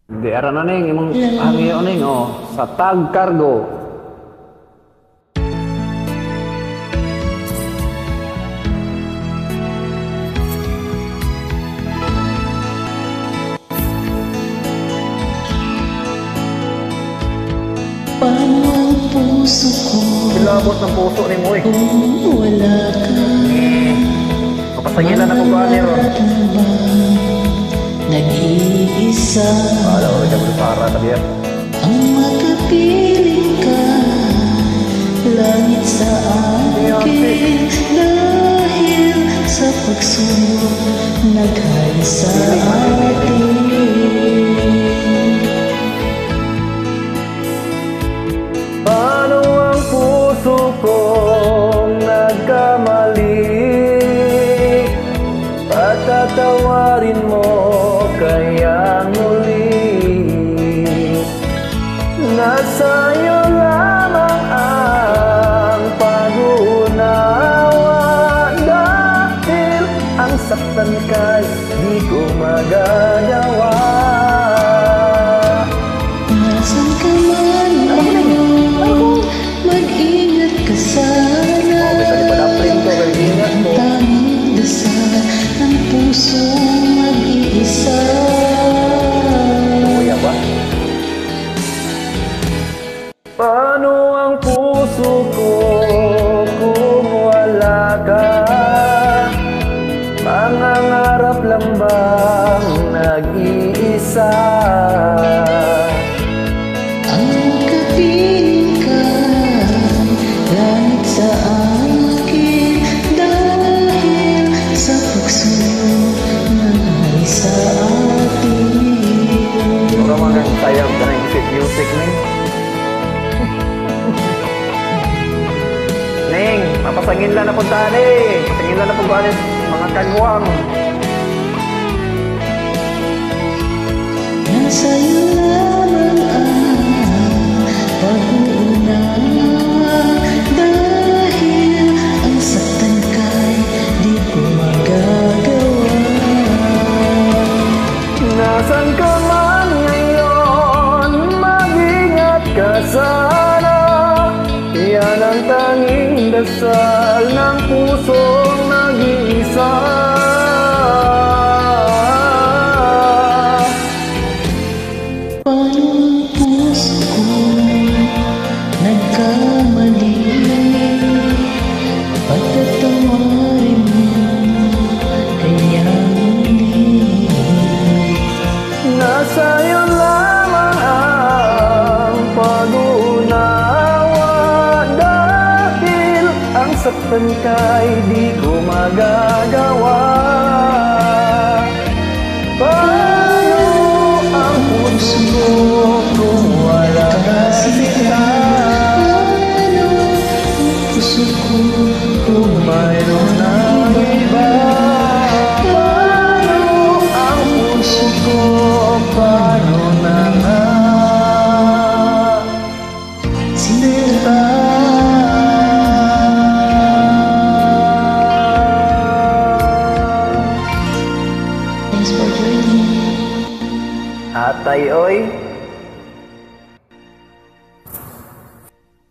Hindi, ara na ning, imong hangyo ning, sa tag cargo. Paano ang puso ko Kilabot ng puso ni mo eh. kung wala ka? Kapasagilan ako ba niyo? Nag-iisa Wala ko rin para sabi yan. ang makapiling ka, langit sa akin dahil sa pagsunod naghari sa atin. Paano ang puso kong nagkamali? Patatawarin mo kaya muli. Nasa iyo lamang ang pag-uunawa, dahil ang saktan ka'y di ko magagawa. Nasaan ka man ngayon, mag-ingat ka sana. Ang tanging dasal ng pusong mag-iisa. Paano ang puso ko kung wala ka? Pangangarap lang bang nag-iisa? Ang kapiling ka, langit sa akin dahil sa pagsunod ng hari sa atin. Mura mga sayang ka ng isip music, Ning. Ning, mapasangin lang na punta ni. Pasangin lang na punta ni mga kagwang. Nasa iyo lamang ang pag-uunawa, dahil ang saktan ka'y di ko magagawa. Nasaan ka man ngayon, mag-ingat ka sana. Yan ang tanging dasal ng pusong nag-iisa. Paano ang puso ko nagkamali? Patatawarin mo kaya muli. Nasa iyo lamang ang pag-uunawa, dahil ang saktan ka'y di ko magagawa. Paano ang puso ko kung wala ka sila? Paano ang puso ko Kung mayroon ng iba, paano ang puso ko? Paano na nga sinta? Thanks for joining. Atay, oy.